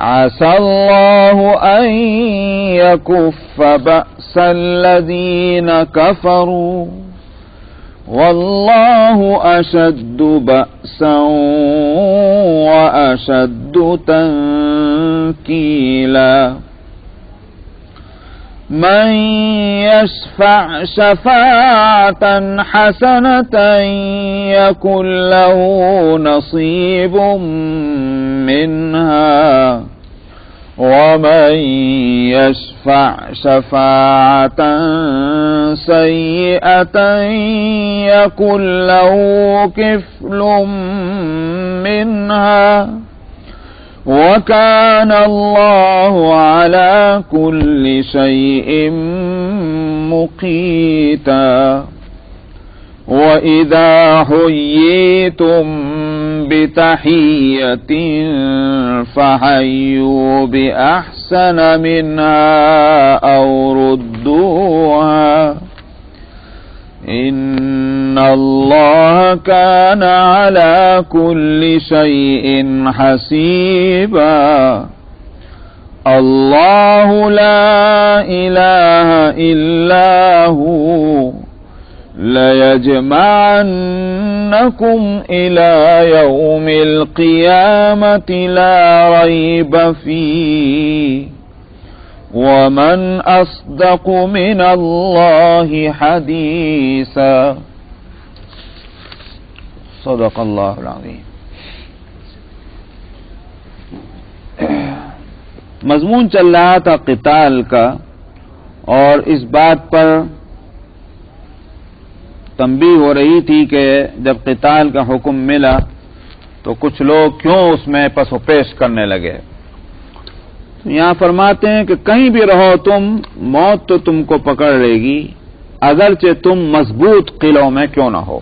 [SPEAKER 1] عسى الله أن يكف بأس الذين كفروا والله أشد بأسا وأشد تنكيلا من يشفع شفاعة حسنة يكن له نصيب منها ومن يشفع شفاعة سيئة يكن له كفل منها وكان الله على كل شيء مقيتا وإذا حييتم بتحية فحيوا بأحسن منها أو ردوها إن الله كان على كل شيء حسيبا الله لا إله إلا هو ليجمعنكم إلى يوم القيامة لا ريب فيه ومن أصدق من الله حديثا صدق اللہ العظیم. مضمون چل رہا تھا قتال کا، اور اس بات پر تنبیہ ہو رہی تھی کہ جب قتال کا حکم ملا تو کچھ لوگ کیوں اس میں پس و پیش کرنے لگے. یہاں فرماتے ہیں کہ کہیں بھی رہو تم، موت تو تم کو پکڑ لے گی اگرچہ تم مضبوط قلعوں میں کیوں نہ ہو.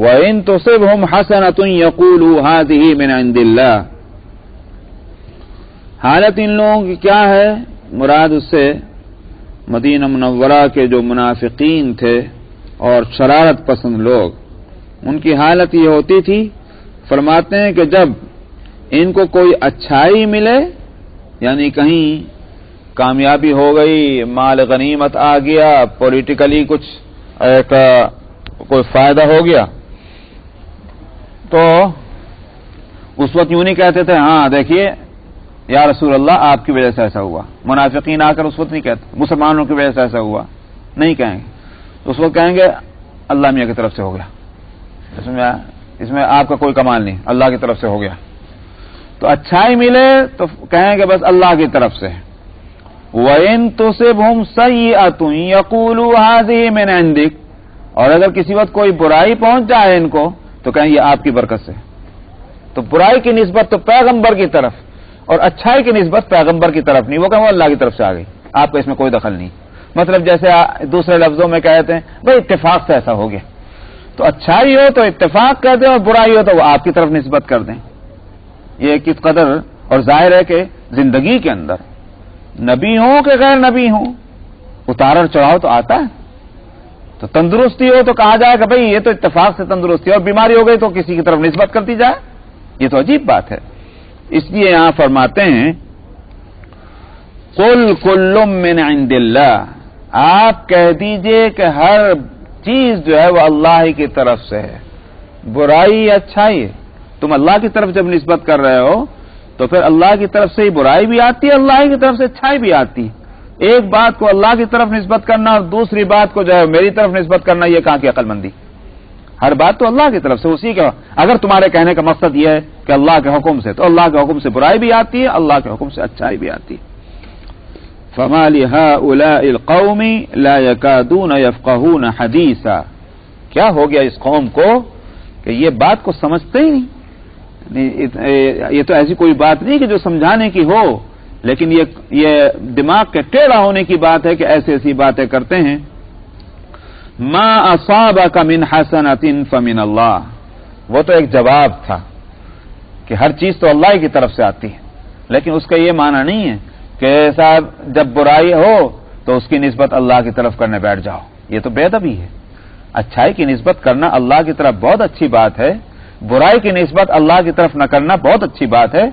[SPEAKER 1] وَإِن تُصِبْهُمْ حَسَنَةٌ يَقُولُوا هَذِهِ مِنْ عِنْدِ اللَّهِ. حالت ان لوگوں کی کیا ہے؟ مراد اس سے مدینہ منورہ کے جو منافقین تھے اور شرارت پسند لوگ، ان کی حالت یہ ہوتی تھی، فرماتے ہیں کہ جب ان کو کوئی اچھائی ملے، یعنی کہیں کامیابی ہو گئی، مال غنیمت آ گیا، پولیٹیکلی کچھ کوئی فائدہ ہو گیا، تو اس وقت یوں نہیں کہتے تھے ہاں دیکھیے یا رسول اللہ آپ کی وجہ سے ایسا ہوا. منافقین آ کر اس وقت نہیں کہتے مسلمانوں کی وجہ سے ایسا ہوا، نہیں کہیں گے. اس وقت کہیں گے اللہ میاں کی طرف سے ہو گیا، اس میں آپ کا کوئی کمال نہیں، اللہ کی طرف سے ہو گیا. تو اچھائی ملے تو کہیں گے بس اللہ کی طرف سے. وَإِن تُصِبْهُمْ سَيِّئَةٌ يَقُولُوا هَذِهِ مِنْ عِنْدِكَ. اور اگر کسی وقت کوئی برائی پہنچ جائے ان کو تو کہیں یہ آپ کی برکت سے. تو برائی کی نسبت تو پیغمبر کی طرف اور اچھائی کی نسبت پیغمبر کی طرف نہیں، وہ کہیں وہ اللہ کی طرف سے آ گئی، آپ کو اس میں کوئی دخل نہیں. مطلب جیسے دوسرے لفظوں میں کہتے ہیں بھائی اتفاق سے ایسا ہو گیا. تو اچھائی ہو تو اتفاق کر دیں اور برائی ہو تو وہ آپ کی طرف نسبت کر دیں. یہ کس قدر، اور ظاہر ہے کہ زندگی کے اندر نبی ہوں کہ غیر نبی ہوں اتار اور چڑھاؤ تو آتا ہے. تو تندرستی ہو تو کہا جائے کہ بھئی یہ تو اتفاق سے تندرستی ہے، اور بیماری ہو گئی تو کسی کی طرف نسبت کرتی جائے، یہ تو عجیب بات ہے. اس لیے یہاں فرماتے ہیں قُلْ كُلٌّ مِّنْ عِنْدِ اللَّهِ. آپ کہہ دیجئے کہ ہر چیز جو ہے وہ اللہ ہی کی طرف سے ہے، برائی اچھائی. تم اللہ کی طرف جب نسبت کر رہے ہو تو پھر اللہ کی طرف سے ہی برائی بھی آتی ہے، اللہ کی طرف سے اچھائی بھی آتی ہے. ایک بات کو اللہ کی طرف نسبت کرنا اور دوسری بات کو جو ہے میری طرف نسبت کرنا، یہ کہاں کی عقل مندی. ہر بات تو اللہ کی طرف سے، اسی کا. اگر تمہارے کہنے کا مقصد یہ ہے کہ اللہ کے حکم سے، تو اللہ کے حکم سے برائی بھی آتی ہے، اللہ کے حکم سے اچھائی بھی آتی ہے. فَمَا لِهَٰؤُلَاءِ الْقَوْمِ لَا يَكَادُونَ يَفْقَهُونَ حَدِيثًا. کیا ہو گیا اس قوم کو کہ یہ بات کو سمجھتے ہی نہیں. یہ تو ایسی کوئی بات نہیں کہ جو سمجھانے کی ہو، لیکن یہ دماغ کے ٹیڑھا ہونے کی بات ہے کہ ایسی ایسی باتیں کرتے ہیں. ما اصابک من حسنۃ فمن اللہ. وہ تو ایک جواب تھا کہ ہر چیز تو اللہ کی طرف سے آتی ہے، لیکن اس کا یہ معنی نہیں ہے کہ صاحب جب برائی ہو تو اس کی نسبت اللہ کی طرف کرنے بیٹھ جاؤ. یہ تو بے ادبی ہے. اچھائی کی نسبت کرنا اللہ کی طرف بہت اچھی بات ہے، برائی کی نسبت اللہ کی طرف نہ کرنا بہت اچھی بات ہے.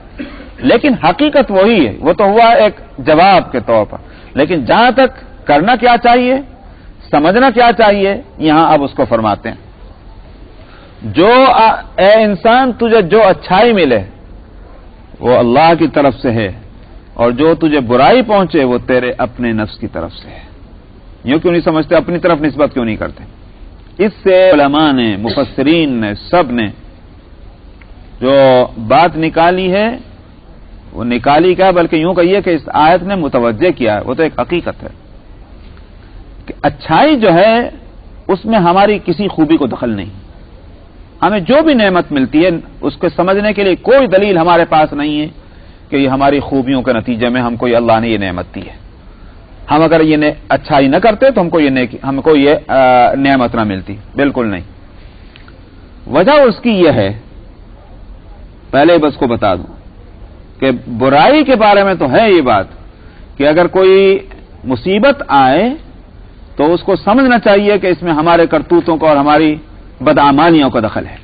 [SPEAKER 1] لیکن حقیقت وہی ہے، وہ تو ہوا ایک جواب کے طور پر، لیکن جہاں تک کرنا کیا چاہیے، سمجھنا کیا چاہیے، یہاں اب اس کو فرماتے ہیں جو اے انسان تجھے جو اچھائی ملے وہ اللہ کی طرف سے ہے، اور جو تجھے برائی پہنچے وہ تیرے اپنے نفس کی طرف سے ہے۔ یوں کیوں نہیں سمجھتے، اپنی طرف نسبت کیوں نہیں کرتے؟ اس سے علماء نے، مفسرین نے، سب نے جو بات نکالی ہے وہ نکالی کیا، بلکہ یوں کہیے کہ اس آیت نے متوجہ کیا ہے، وہ تو ایک حقیقت ہے کہ اچھائی جو ہے اس میں ہماری کسی خوبی کو دخل نہیں۔ ہمیں جو بھی نعمت ملتی ہے اس کو سمجھنے کے لیے کوئی دلیل ہمارے پاس نہیں ہے کہ یہ ہماری خوبیوں کے نتیجے میں ہم کو اللہ نے یہ نعمت دی ہے۔ ہم اگر یہ اچھائی نہ کرتے تو ہم کو یہ نعمت نہ ملتی، بالکل نہیں۔ وجہ اس کی یہ ہے، پہلے بس کو بتا دوں کہ برائی کے بارے میں تو ہے یہ بات کہ اگر کوئی مصیبت آئے تو اس کو سمجھنا چاہیے کہ اس میں ہمارے کرتوتوں کا اور ہماری بدعمالیوں کا دخل ہے،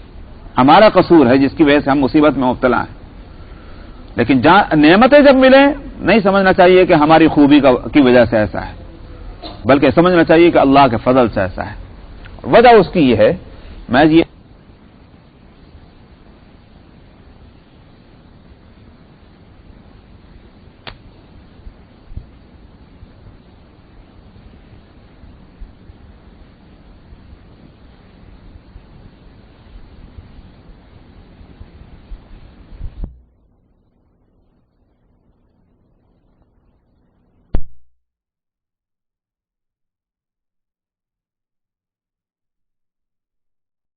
[SPEAKER 1] ہمارا قصور ہے جس کی وجہ سے ہم مصیبت میں مبتلا ہیں۔ لیکن جہاں نعمتیں جب ملیں نہیں سمجھنا چاہیے کہ ہماری خوبی کی وجہ سے ایسا ہے، بلکہ سمجھنا چاہیے کہ اللہ کے فضل سے ایسا ہے۔ وجہ اس کی یہ ہے، میں یہ